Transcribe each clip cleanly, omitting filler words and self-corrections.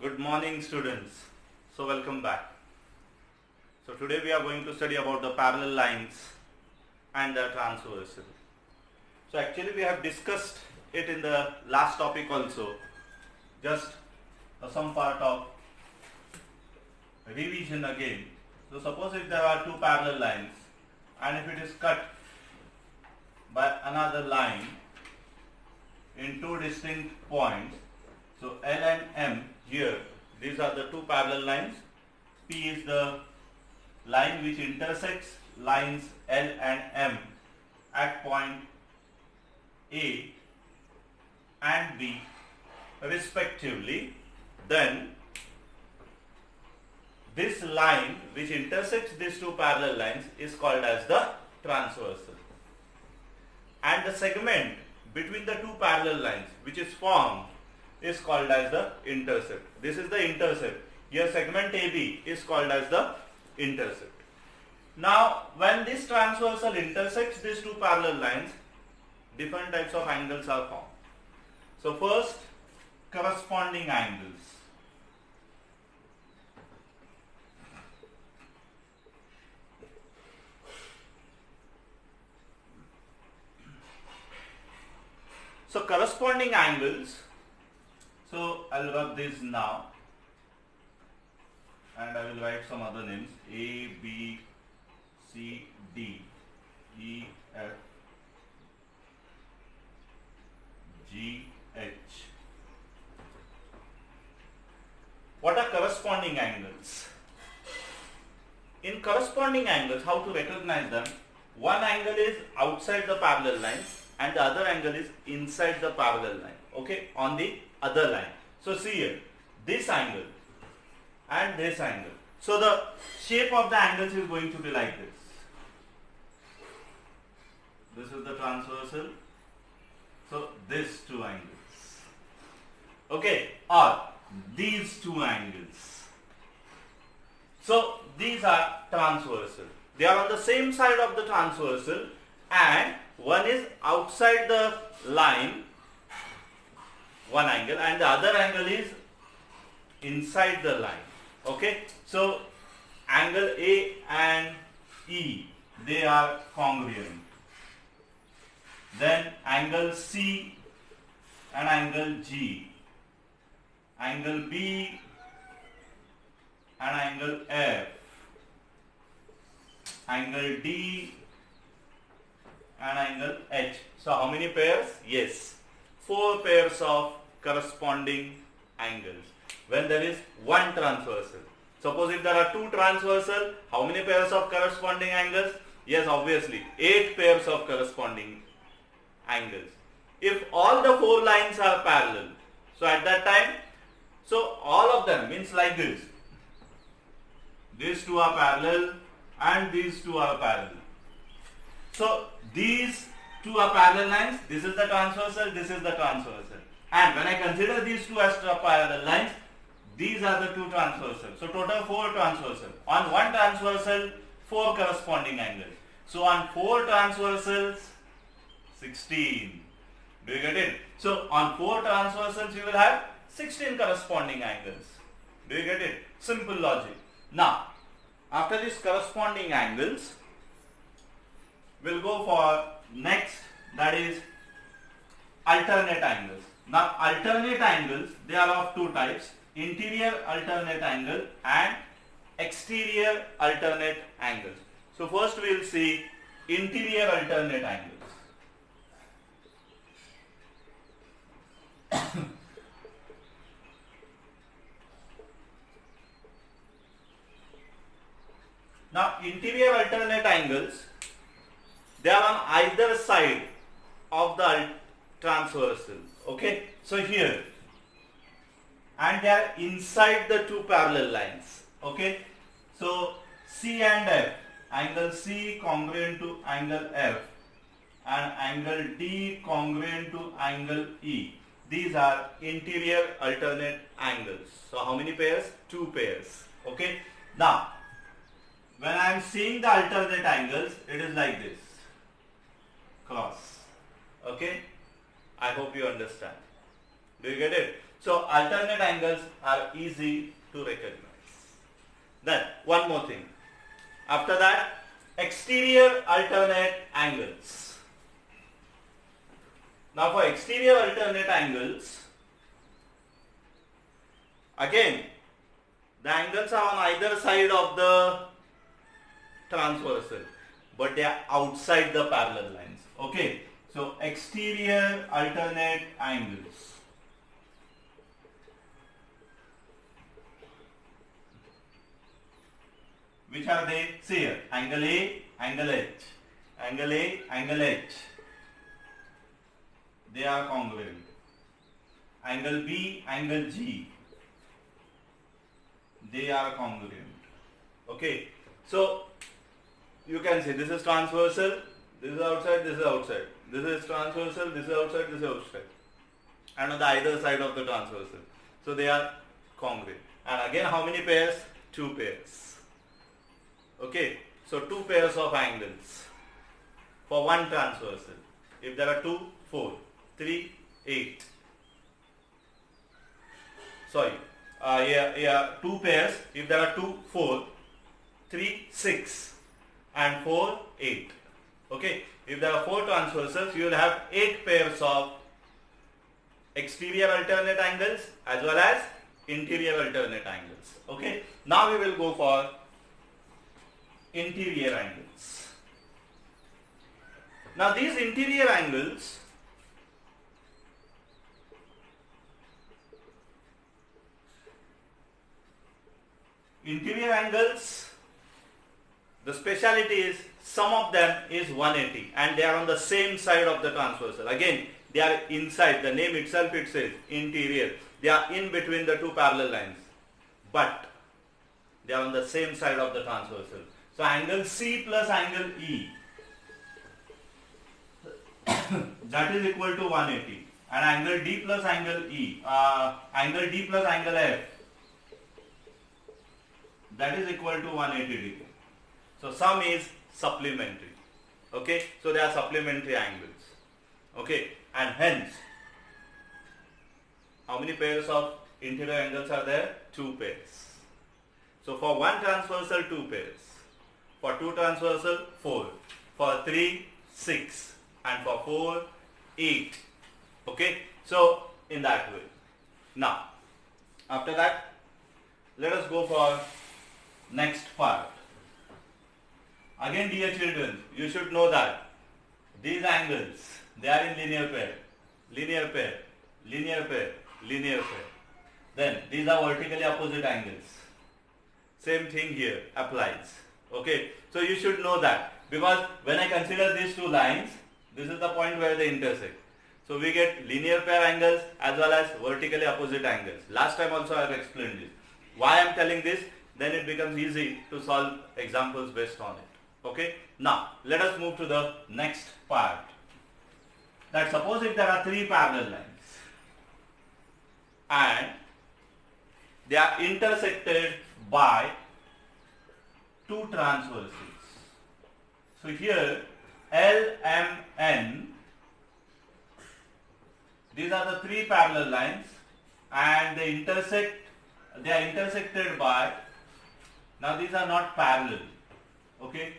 Good morning, students. So welcome back. So today we are going to study about the parallel lines and the transversal. So actually we have discussed it in the last topic also, just some part of revision again. So suppose if there are two parallel lines and if it is cut by another line in two distinct points, so L and M here, these are the two parallel lines. P is the line which intersects lines L and M at point A and B respectively. Then this line which intersects these two parallel lines is called as the transversal. And the segment between the two parallel lines which is formed is called as the intercept. This is the intercept. Here segment AB is called as the intercept. Now when this transversal intersects these two parallel lines, different types of angles are formed. So first, corresponding angles. So corresponding angles, so I'll rub this now and I will write some other names: A, B, C, D, E, F, G, H. What are corresponding angles? In corresponding angles, how to recognize them? One angle is outside the parallel lines and the other angle is inside the parallel line, okay, on the other line. So see here, this angle and this angle. So the shape of the angles is going to be like this. This is the transversal. So these two angles, okay, or these two angles. So these are transversal. They are on the same side of the transversal and one is outside the line, one angle, and the other angle is inside the line. Okay, so angle A and E, they are congruent. Then angle C and angle G, angle B and angle F, angle D and angle H. So how many pairs? Yes, 4 pairs of corresponding angles when there is one transversal. Suppose if there are two transversal, how many pairs of corresponding angles? Yes, obviously 8 pairs of corresponding angles. If all the 4 lines are parallel, so at that time, so all of them means like this. These two are parallel and these two are parallel. So these two are parallel lines, this is the transversal, this is the transversal. And when I consider these two as parallel lines, these are the two transversal. So total 4 transversal. On one transversal, 4 corresponding angles. So on 4 transversals, 16. Do you get it? So on 4 transversals, you will have 16 corresponding angles. Do you get it? Simple logic. Now, after these corresponding angles, we'll go for next, that is alternate angles. Now alternate angles, they are of two types: interior alternate angle and exterior alternate angles. So first we will see interior alternate angles. Now interior alternate angles, they are on either side of the transversal, okay. So here, and they are inside the two parallel lines, okay. So C and F, angle C congruent to angle F and angle D congruent to angle E. These are interior alternate angles. So how many pairs? 2 pairs, okay. Now when I am seeing the alternate angles, it is like this, cross, okay. I hope you understand. Do you get it? So alternate angles are easy to recognize. Then one more thing. After that, exterior alternate angles. Now for exterior alternate angles, again the angles are on either side of the transversal, but they are outside the parallel lines. Okay, so exterior alternate angles. Which are they? See here, angle A, angle H. Angle A, angle H. They are congruent. Angle B, angle G. They are congruent. Okay, so you can say this is transversal, this is outside, this is outside. This is transversal, this is outside, this is outside. And on the either side of the transversal. So they are congruent. And again, how many pairs? 2 pairs. Okay, so 2 pairs of angles for one transversal. If there are 2, 4, 3, 8. Sorry, 2 pairs. If there are 2, 4, 3, 6, and 4, 8. Okay, if there are 4 transversals, you will have 8 pairs of exterior alternate angles as well as interior alternate angles. Okay, now we will go for interior angles. Now these interior angles the speciality is some of them is 180 and they are on the same side of the transversal. Again, they are inside, the name itself it says interior. They are in between the 2 parallel lines, but they are on the same side of the transversal. So angle C plus angle E that is equal to 180, and angle D plus angle E, angle D plus angle F, that is equal to 180 degree. So sum is supplementary. Okay, so they are supplementary angles. Okay, and hence how many pairs of interior angles are there? 2 pairs. So for one transversal 2 pairs, for 2 transversal 4, for 3 6, and for 4 8. Okay, so in that way. Now after that, let us go for next part. Again, dear children, you should know that these angles, they are in linear pair, linear pair, linear pair, linear pair. Then these are vertically opposite angles. Same thing here applies. Okay, so you should know that, because when I consider these 2 lines, this is the point where they intersect. So we get linear pair angles as well as vertically opposite angles. Last time also I have explained this. Why I am telling this? Then it becomes easy to solve examples based on it. Okay, now let us move to the next part. That suppose if there are 3 parallel lines and they are intersected by 2 transversals. So here L, M, N, these are the 3 parallel lines and they are intersected by, now these are not parallel, okay,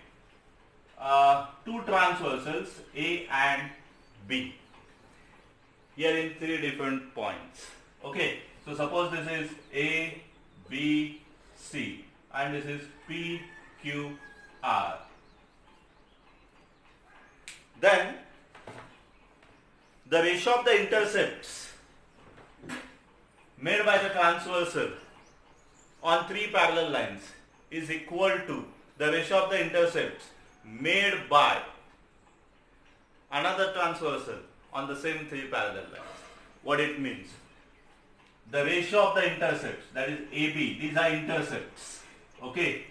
2 transversals A and B, here in 3 different points. Okay, so suppose this is A, B, C and this is P, Q, R. Then the ratio of the intercepts made by the transversal on 3 parallel lines is equal to the ratio of the intercepts made by another transversal on the same 3 parallel lines. What it means? The ratio of the intercepts, that is AB, these are intercepts. Okay,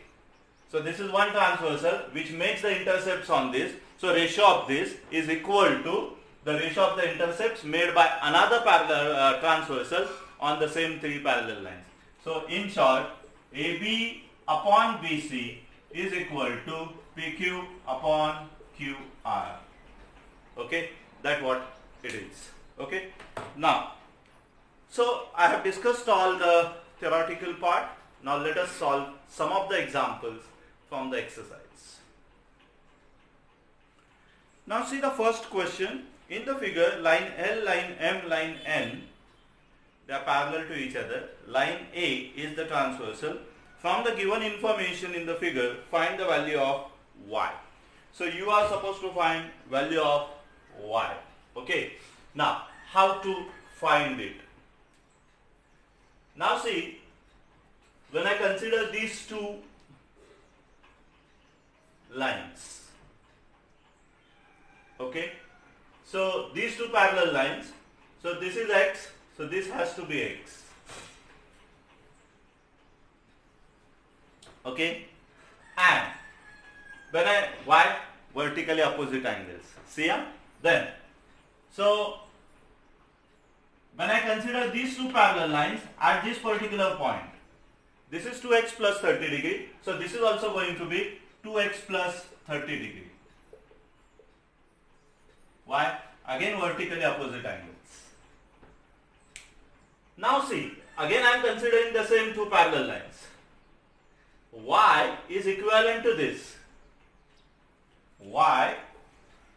so this is one transversal which makes the intercepts on this. So ratio of this is equal to the ratio of the intercepts made by another parallel transversal on the same 3 parallel lines. So in short, AB upon BC is equal to PQ upon QR. Okay, that's what it is. Okay, now So I have discussed all the theoretical part. Now let us solve some of the examples from the exercise. Now see the first question. In the figure, line L, line M, line N, they are parallel to each other. Line A is the transversal. From the given information in the figure, find the value of y. So you are supposed to find value of y. Okay. Now how to find it? Now see, when I consider these two lines, okay, so these two parallel lines, so this is x, so this has to be x, okay, and when I y, vertically opposite angles, see here, then, so when I consider these two parallel lines at this particular point, this is 2x plus 30 degree. So this is also going to be 2x plus 30 degree. Why? Again vertically opposite angles. Now see, again I am considering the same two parallel lines. Y is equivalent to this. Y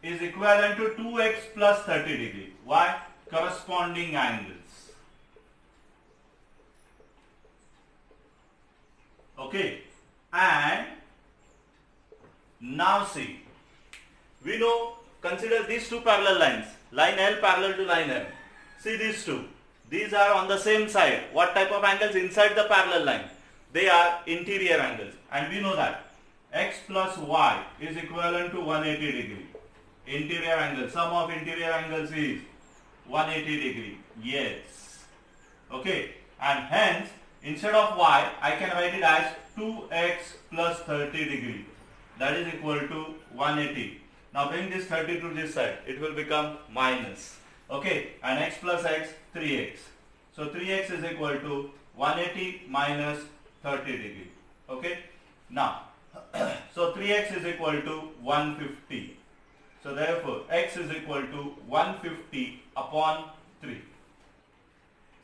is equivalent to 2x plus 30 degree. Why? Corresponding angles. Okay, and now see, we know, consider these two parallel lines, line L parallel to line M. See these two, these are on the same side. What type of angles inside the parallel line? They are interior angles, and we know that x plus y is equivalent to 180 degree. Interior angle, sum of interior angles is 180 degree. Yes. Okay. And hence, instead of y, I can write it as 2x plus 30 degree. That is equal to 180. Now bring this 30 to this side. It will become minus. Okay. And x plus x, 3x. So 3x is equal to 180 minus 30 degree. Okay. Now, so 3x is equal to 150. So therefore, x is equal to 150 upon 3.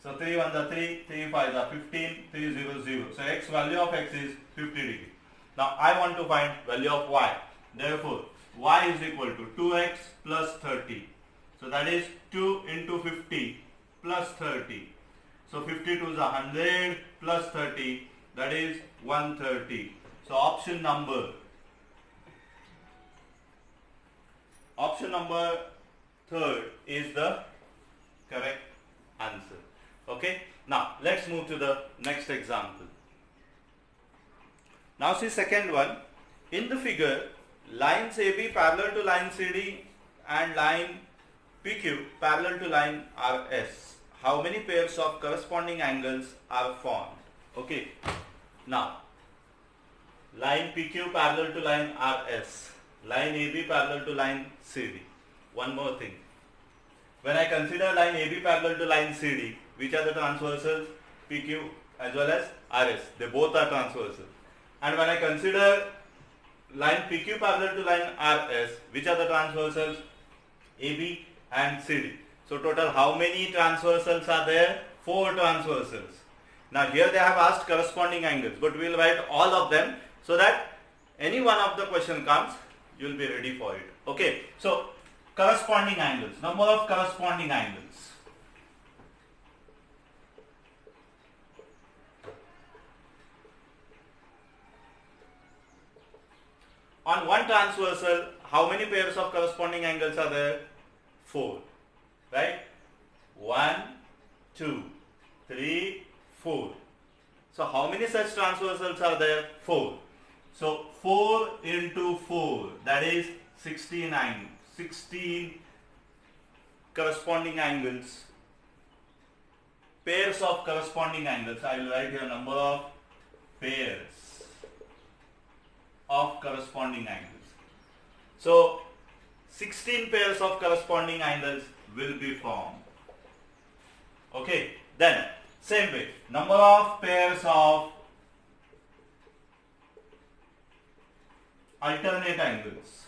So 3 1s are 3, 3 5s are 15, 3 0 0. So x, value of x is 50 degree. Now I want to find value of y. Therefore, y is equal to 2x plus 30. So that is 2 into 50 plus 30. So 52 is 100 plus 30, that is 130. So option number third is the correct answer. Okay. Now let's move to the next example. Now see second one. In the figure, lines AB parallel to line CD and line PQ parallel to line RS. How many pairs of corresponding angles are formed? Okay. Now, line PQ parallel to line RS. Line AB parallel to line CD. One more thing. When I consider line AB parallel to line CD, which are the transversals? PQ as well as RS. They both are transversal. And when I consider line PQ parallel to line RS, which are the transversals? AB and CD. So total how many transversals are there? 4 transversals. Now here they have asked corresponding angles, but we will write all of them so that any one of the question comes, you will be ready for it. Okay. So corresponding angles, number of corresponding angles. On one transversal, how many pairs of corresponding angles are there? 4. Right? 1, 2, 3, 4. So how many such transversals are there? 4. So 4 into 4, that is 16 corresponding angles. Pairs of corresponding angles. I will write here number of pairs of corresponding angles. So 16 pairs of corresponding angles will be formed. Okay. Then same way, number of pairs of alternate angles.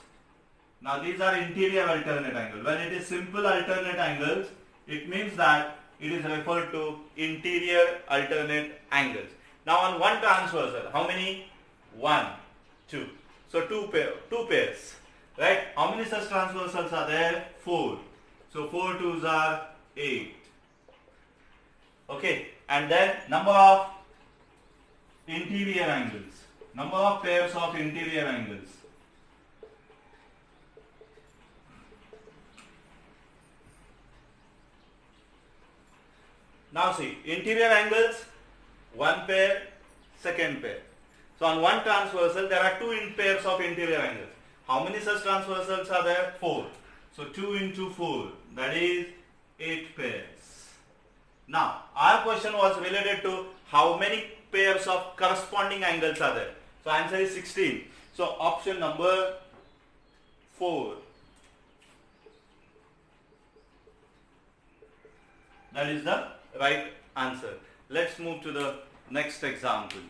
Now these are interior alternate angles. When it is simple alternate angles, it means that it is referred to interior alternate angles. Now on one transversal, how many? 1, 2. So two pairs, right? How many such transversals are there? 4. So 4 twos are 8. Okay, and then number of interior angles, number of pairs of interior angles. Now see, interior angles, one pair, second pair. So on one transversal there are two pairs of interior angles. How many such transversals are there? 4. So 2 into 4, that is 8 pairs. Now our question was related to how many pairs of corresponding angles are there. So answer is 16. So option number 4. That is the right answer. Let's move to the next example.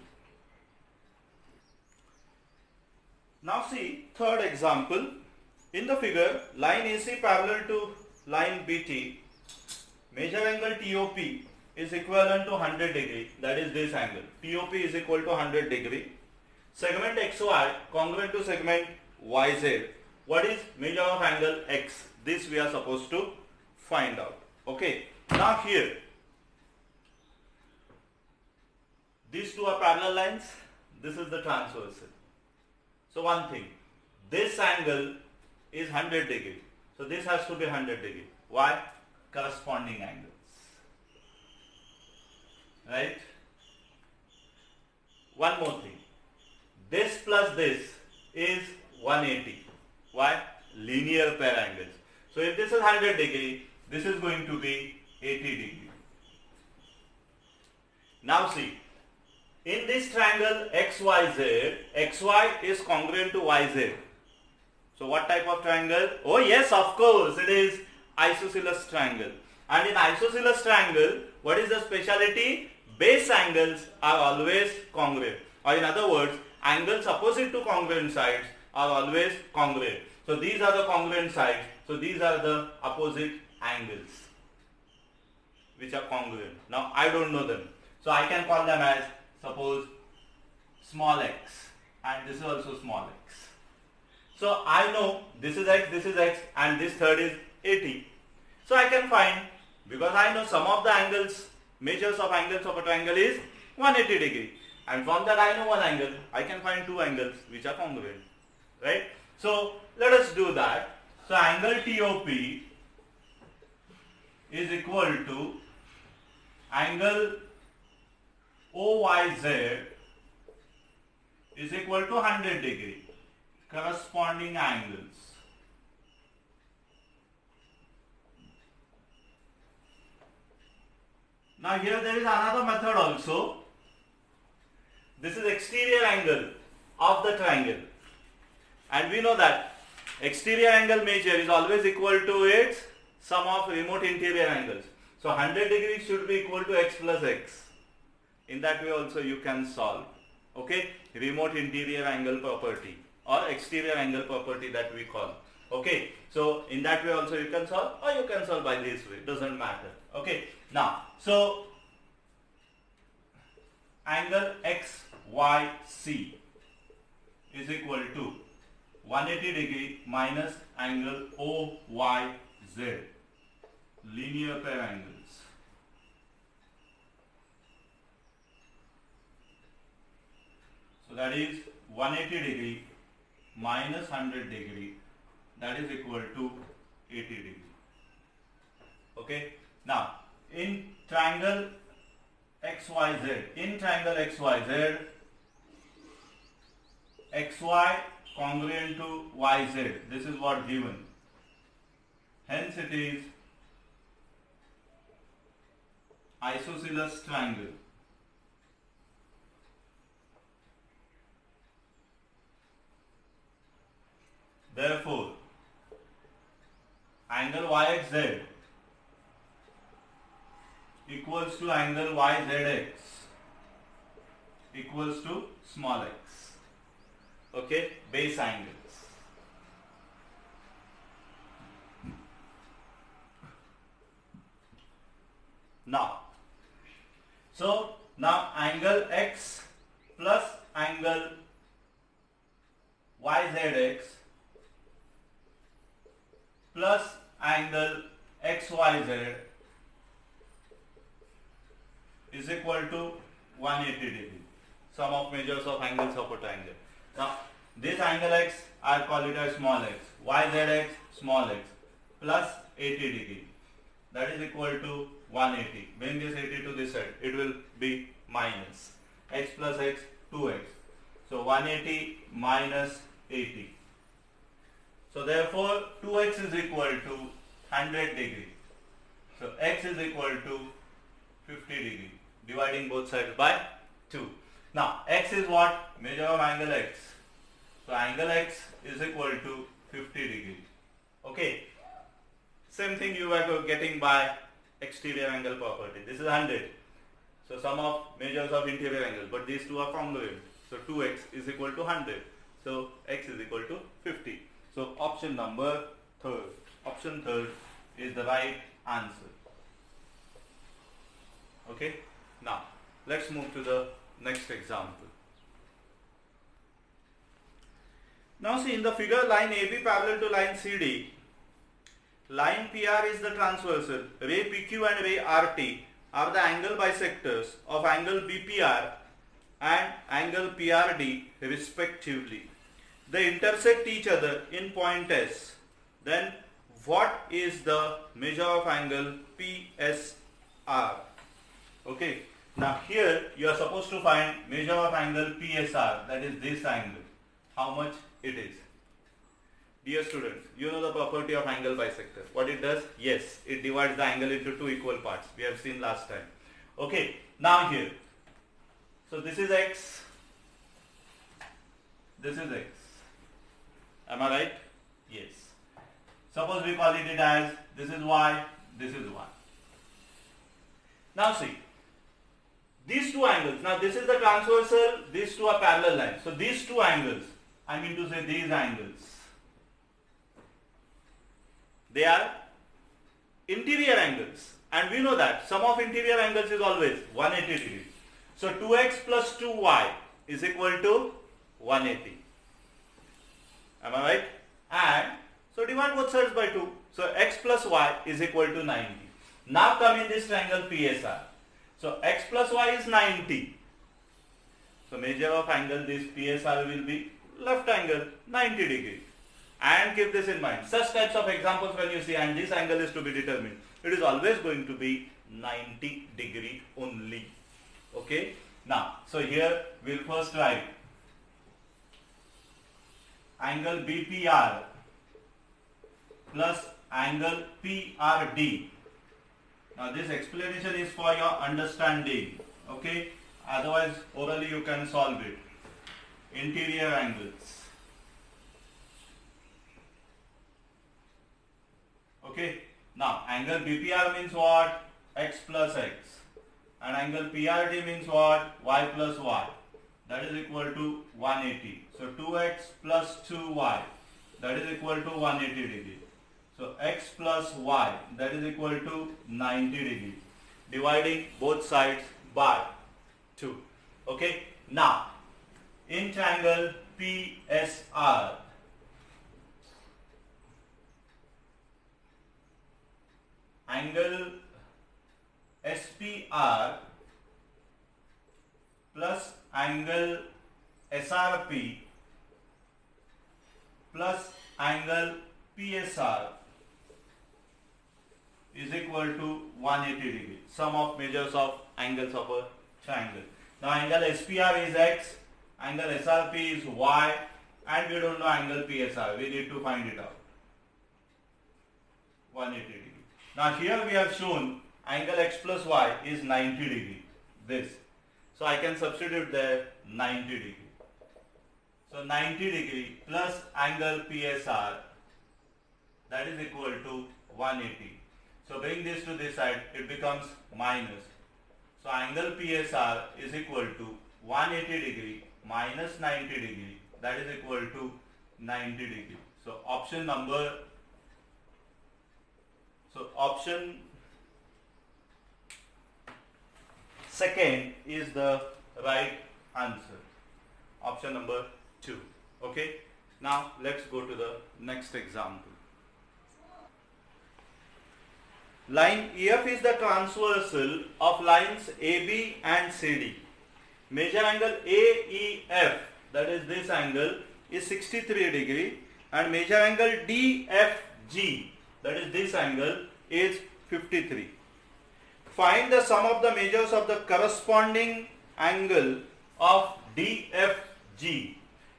Now see, third example. In the figure, line AC parallel to line BT, major angle TOP is equivalent to 100 degree, that is this angle. TOP is equal to 100 degree. Segment XY congruent to segment YZ. What is measure of angle X? This we are supposed to find out. Okay. Now here, these two are parallel lines. This is the transversal. So one thing, this angle is 100 degree. So this has to be 100 degree. Why? Corresponding angles. Right? One more thing. This plus this is 180. Why? Linear pair angles. So if this is 100 degree, this is going to be 80 degree. Now see, in this triangle XYZ, XY is congruent to YZ. So what type of triangle? Oh yes, of course, it is isosceles triangle. And in isosceles triangle, what is the speciality? Base angles are always congruent. Or in other words, angles opposite to congruent sides are always congruent. So these are the congruent sides. So these are the opposite angles which are congruent. Now I don't know them. So I can call them as, suppose, small x, and this is also small x. So I know this is x and this third is 80. So I can find, because I know sum of the angles, measures of angles of a triangle is 180 degree. And from that I know one angle, I can find two angles which are congruent. Right? So let us do that. So angle TOP is equal to angle OYZ is equal to 100 degree. Corresponding angles. Now here there is another method also. This is exterior angle of the triangle. And we know that exterior angle measure is always equal to its sum of remote interior angles. So 100 degrees should be equal to x plus x. In that way also you can solve. Okay, remote interior angle property or exterior angle property that we call. Okay, so in that way also you can solve, or you can solve by this way, doesn't matter. Okay, now so angle XYC is equal to 180 degree minus angle OYZ, linear pair angles. So that is 180 degree minus 100 degree, that is equal to 80 degree. Okay. Now in triangle XYZ, XY congruent to YZ, this is what given. Hence it is isosceles triangle. Therefore, angle YXZ equals to angle YZX equals to small x. Okay, base angles. Now, so now angle x plus angle yzx plus angle xyz is equal to 180 degree. Sum of measures of angles of a triangle. Now, this angle x, I call it as small x, yzx small x plus 80 degree. That is equal to 180. Bring this 80 to this side, it will be minus x plus x 2x. So 180 minus 80. So therefore 2x is equal to 100 degree. So x is equal to 50 degree. Dividing both sides by 2. Now x is what? Measure of angle x. So angle x is equal to 50 degree. Okay. Same thing you are getting by exterior angle property. This is 100. So sum of measures of interior angle. But these two are congruent. So 2x is equal to 100. So x is equal to 50. So option number third. Option third is the right answer. Okay. Now let's move to the next example. Now see, in the figure, line AB parallel to line CD. Line PR is the transversal. Ray PQ and ray RT are the angle bisectors of angle BPR and angle PRD respectively. They intersect each other in point S. Then what is the measure of angle PSR? Okay. Now here you are supposed to find measure of angle PSR, that is this angle. How much it is? Dear students, you know the property of angle bisector. What it does? Yes, it divides the angle into two equal parts. We have seen last time. Okay, now here. So this is x. This is x. Am I right? Yes. Suppose we call it as this is y, this is y. Now see, these two angles. Now this is the transversal, these two are parallel lines. So these two angles, I mean to say these angles, they are interior angles, and we know that sum of interior angles is always 180 degree. So 2x plus 2y is equal to 180. Am I right? And so divide both sides by 2. So x plus y is equal to 90. Now come in this triangle PSR. So x plus y is 90. So measure of angle this PSR will be left angle 90 degree. And keep this in mind. Such types of examples when you see and this angle is to be determined, it is always going to be 90 degree only. Okay. Now, so here we will first write angle BPR plus angle PRD. Now this explanation is for your understanding. Okay. Otherwise orally you can solve it. Interior angles. Okay. Now angle BPR means what? X plus x. And angle PRD means what? Y plus y. That is equal to 180. So 2x plus 2y. That is equal to 180 degree. So x plus y. That is equal to 90 degree. Dividing both sides by 2. Okay. Now in triangle PSR, angle SPR plus angle SRP plus angle PSR is equal to 180 degree. Sum of measures of angles of a triangle. Now angle SPR is x, angle SRP is y, and we don't know angle PSR. We need to find it out. 180 degree. Now here we have shown angle x plus y is 90 degree. This. So I can substitute there 90 degree. So 90 degree plus angle PSR, that is equal to 180. So bring this to this side, it becomes minus. So angle PSR is equal to 180 degree minus 90 degree, that is equal to 90 degree. So option second is the right answer. Option number 2. Okay. Now let's go to the next example. Line EF is the transversal of lines AB and CD. Measure angle AEF, that is this angle, is 63 degree, and measure angle DFG, that is this angle, is 53. Find the sum of the measures of the corresponding angle of DFG,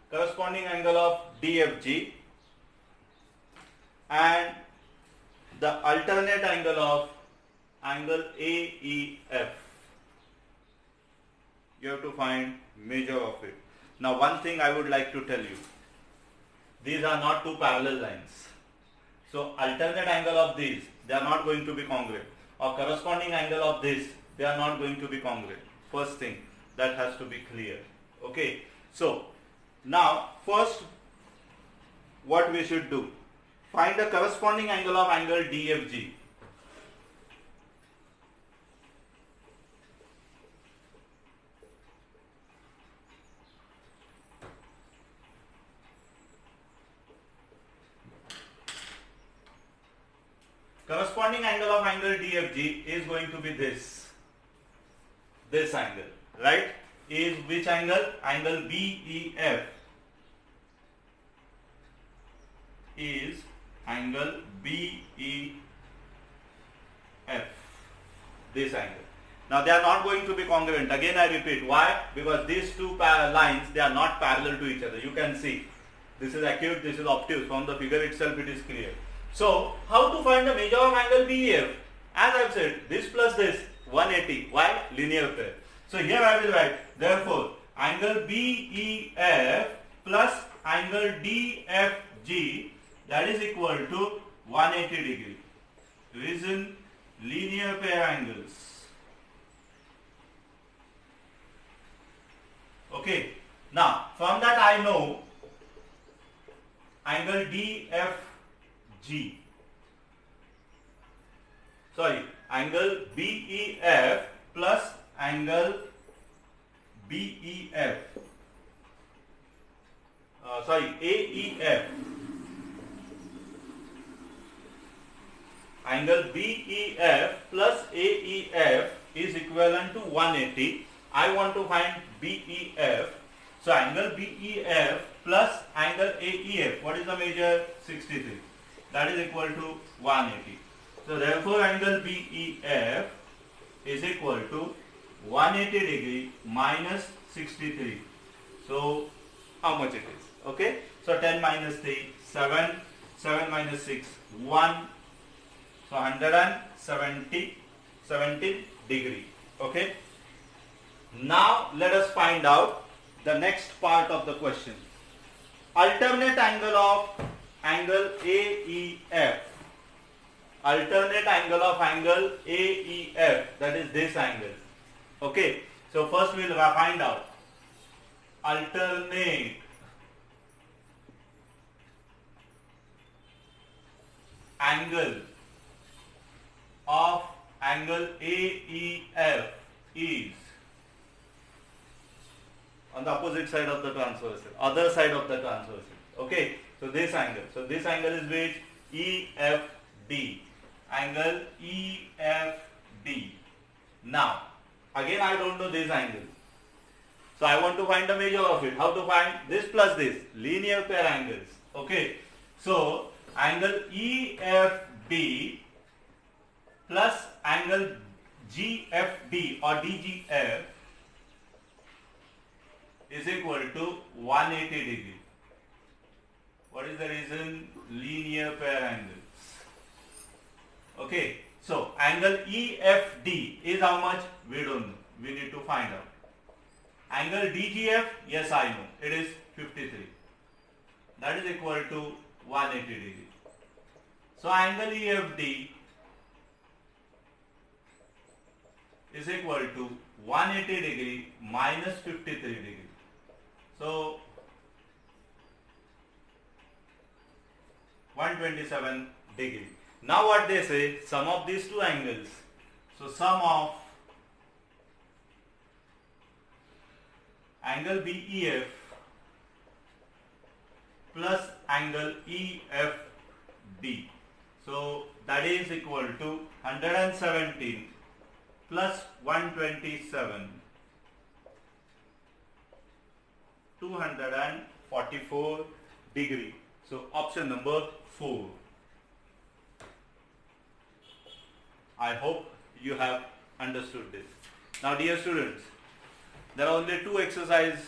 corresponding angle of DFG, and the alternate angle of angle AEF. You have to find measure of it. Now one thing I would like to tell you, these are not two parallel lines. So alternate angle of these, they are not going to be congruent, or corresponding angle of this, they are not going to be congruent. First thing, that has to be clear. Okay. So now first what we should do, find the corresponding angle of angle DFG. Corresponding angle of angle DFG is going to be this angle, right? Is which angle? Angle BEF is angle BEF, this angle. Now they are not going to be congruent. Again I repeat, why? Because these two lines, they are not parallel to each other. You can see this is acute, this is obtuse. From the figure itself it is clear. So how to find the measure of angle BEF? As I have said, this plus this 180. Why? Linear pair. So here I will write, therefore angle BEF plus angle DFG, that is equal to 180 degree. Reason, linear pair angles. Okay. Now from that I know angle DFG. Angle BEF plus angle AEF. Angle BEF plus AEF is equivalent to 180. I want to find BEF. So angle BEF plus angle AEF, what is the measure? 63. That is equal to 180. So therefore angle BEF is equal to 180 degree minus 63. So how much it is? Okay. So 10 minus 3, 7. 7 minus 6, 1. So 17 degree. Okay. Now let us find out the next part of the question. Alternate angle of angle AEF. Alternate angle of angle AEF, that is this angle. Okay. So first we will find out alternate angle of angle AEF is on the opposite side of the transversal, other side of the transversal. Okay. So this angle. So this angle is which? EFD. Angle EFD. Now again I don't know this angle. So I want to find the measure of it. How to find? This plus this. Linear pair angles. Okay. So angle EFD plus angle GFD or DGF is equal to 180 degree. What is the reason? Linear pair angles. Okay. So angle EFD is how much? We don't know. We need to find out. Angle DGF, yes I know. It is 53. That is equal to 180 degree. So angle EFD is equal to 180 degree minus 53 degree. So 127 degree. Now what they say, sum of these two angles. So sum of angle BEF plus angle EFD. So that is equal to 117 plus 127, 244 degree. So option number 4. I hope you have understood this. Now dear students, there are only 2 exercises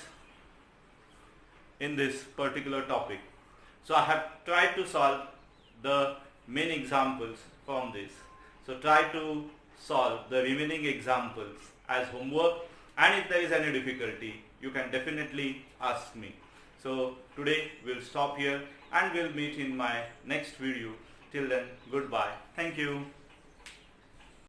in this particular topic. So I have tried to solve the main examples from this. So try to solve the remaining examples as homework, and if there is any difficulty you can definitely ask me. So today we'll stop here and we'll meet in my next video. Till then, goodbye. Thank you.